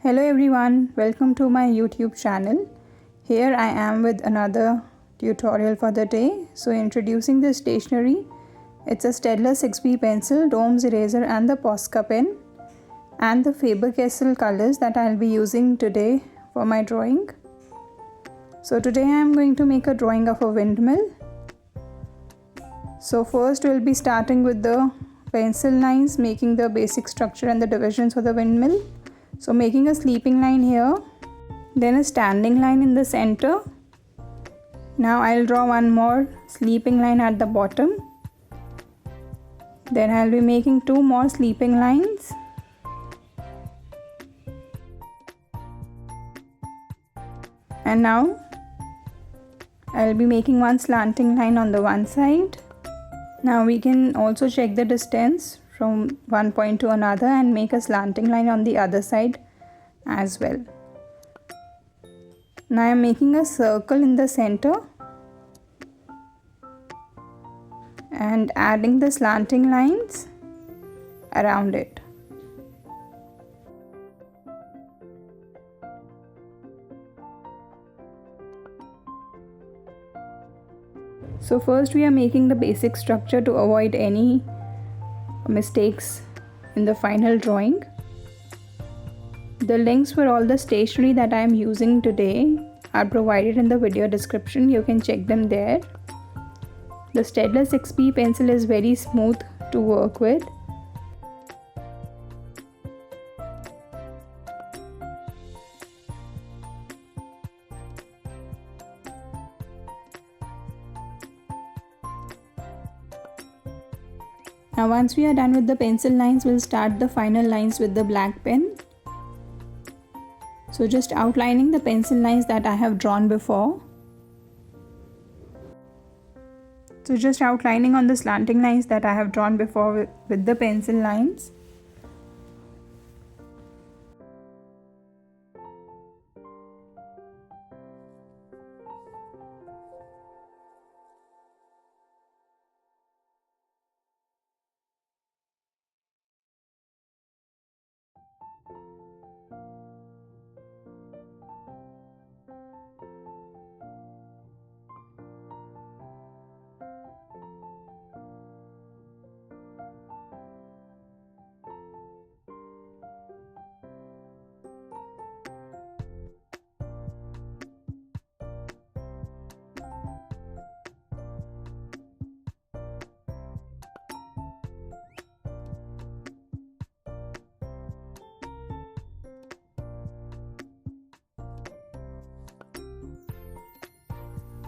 Hello everyone, welcome to my YouTube channel. Here I am with another tutorial for the day. So introducing the stationery, it's a Staedtler 6B pencil, Dome's eraser and the Posca pen and the Faber-Castell colors that I'll be using today for my drawing. So today I am going to make a drawing of a windmill. So first we'll be starting with the pencil lines, making the basic structure and the divisions for the windmill. So making a sleeping line here, then a standing line in the center. Now I'll draw one more sleeping line at the bottom. Then I'll be making two more sleeping lines. And now I'll be making one slanting line on the one side. Now we can also check the distance from one point to another and make a slanting line on the other side as well. Now I am making a circle in the center and adding the slanting lines around it. So first we are making the basic structure to avoid any mistakes in the final drawing. The links for all the stationery that I am using today are provided in the video description. You can check them there. The Staedtler 6B pencil is very smooth to work with. Now once we are done with the pencil lines, we'll start the final lines with the black pen. So just outlining the pencil lines that I have drawn before. So just outlining on the slanting lines that I have drawn before with the pencil lines.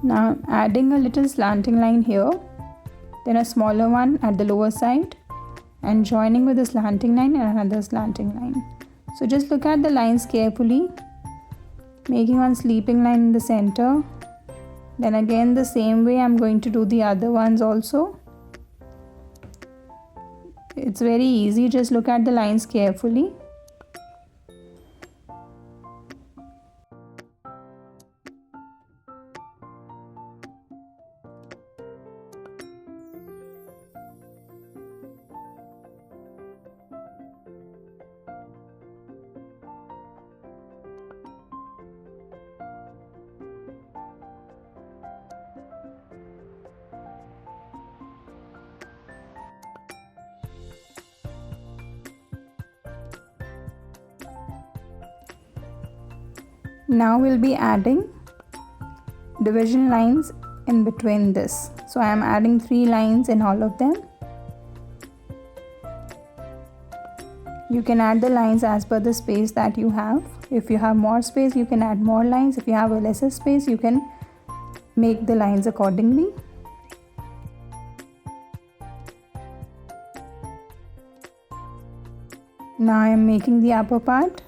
Now adding a little slanting line here, then a smaller one at the lower side and joining with a slanting line and another slanting line. So just look at the lines carefully, making one sleeping line in the center. Then again the same way I'm going to do the other ones also. It's very easy, just look at the lines carefully. Now we'll be adding division lines in between this. So I am adding 3 lines in all of them. You can add the lines as per the space that you have. If you have more space, you can add more lines. If you have a lesser space, you can make the lines accordingly. Now I am making the upper part.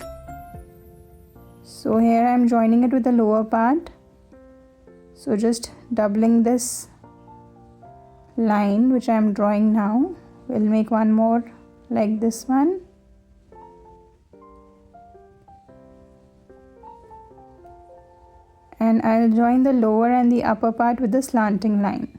So here I am joining it with the lower part. So just doubling this line which I am drawing now. We'll make one more like this one. And I'll join the lower and the upper part with the slanting line.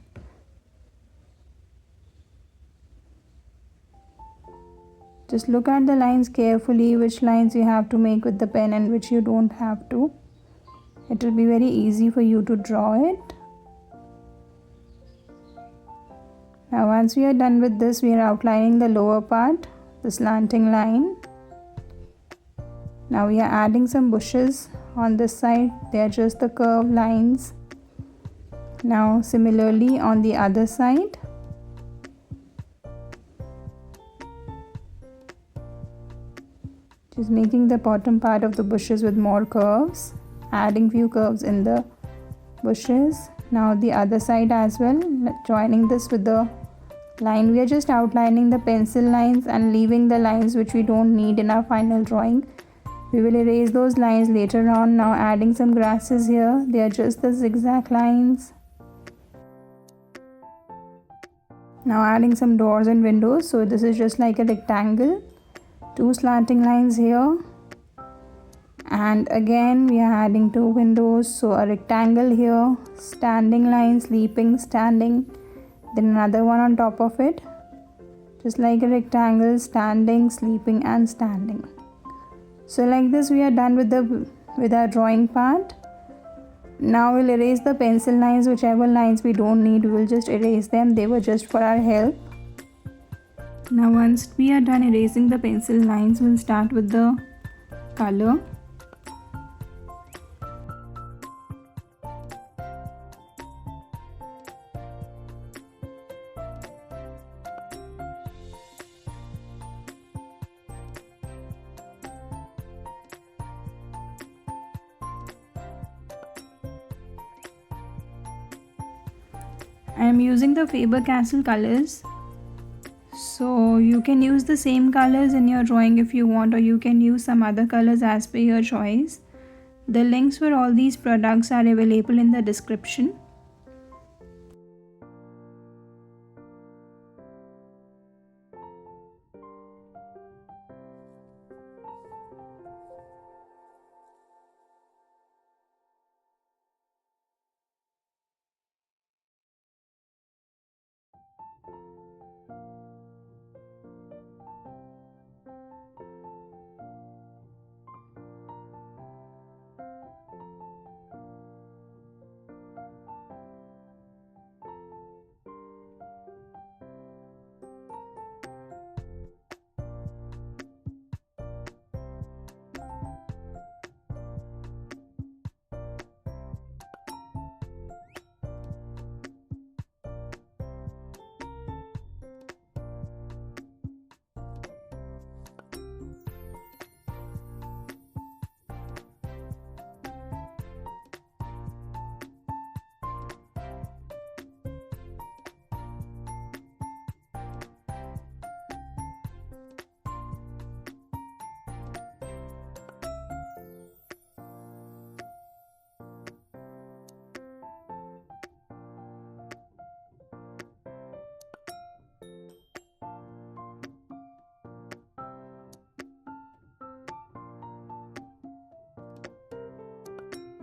Just look at the lines carefully, which lines you have to make with the pen and which you don't have to. It will be very easy for you to draw it. Now once we are done with this, we are outlining the lower part, the slanting line. Now we are adding some bushes on this side. They are just the curved lines. Now similarly on the other side. Just making the bottom part of the bushes with more curves. Adding few curves in the bushes. Now the other side as well. Joining this with the line. We are just outlining the pencil lines and leaving the lines which we don't need in our final drawing. We will erase those lines later on. Now adding some grasses here. They are just the zigzag lines. Now adding some doors and windows. So this is just like a rectangle. Two slanting lines here. And again we are adding two windows. So a rectangle here. Standing line, sleeping, standing. Then another one on top of it. Just like a rectangle, standing, sleeping and standing. So like this we are done with our drawing part. Now we'll erase the pencil lines. Whichever lines we don't need, we will just erase them. They were just for our help. Now once we are done erasing the pencil lines, we'll start with the color. I am using the Faber-Castell colors. So you can use the same colors in your drawing if you want, or you can use some other colors as per your choice. The links for all these products are available in the description.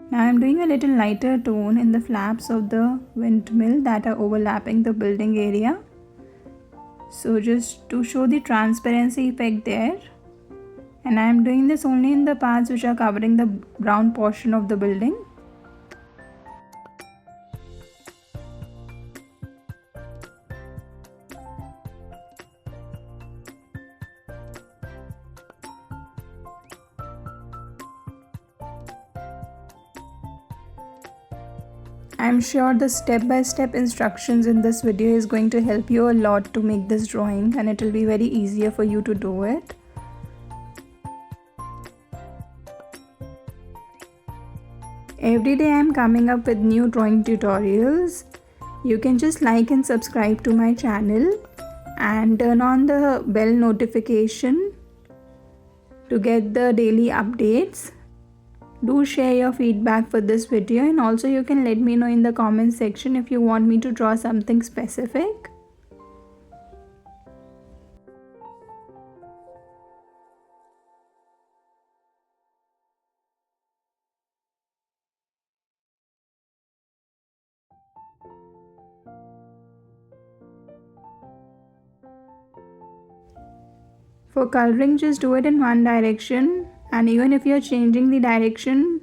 Now I am doing a little lighter tone in the flaps of the windmill that are overlapping the building area. So just to show the transparency effect there. And I am doing this only in the parts which are covering the brown portion of the building. I'm sure the step-by-step instructions in this video is going to help you a lot to make this drawing, and it will be very easier for you to do it. Every day I'm coming up with new drawing tutorials. You can just like and subscribe to my channel and turn on the bell notification to get the daily updates. Do share your feedback for this video, and also you can let me know in the comment section if you want me to draw something specific. For coloring, just do it in one direction, and even if you're changing the direction,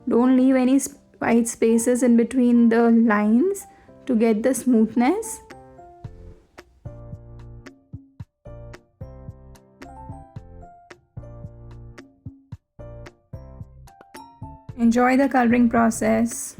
don't leave any white spaces in between the lines to get the smoothness. Enjoy the coloring process.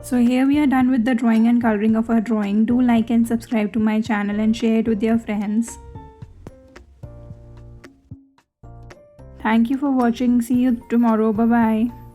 So here we are done with the drawing and coloring of our drawing. Do like and subscribe to my channel and share it with your friends. Thank you for watching. See you tomorrow. Bye bye.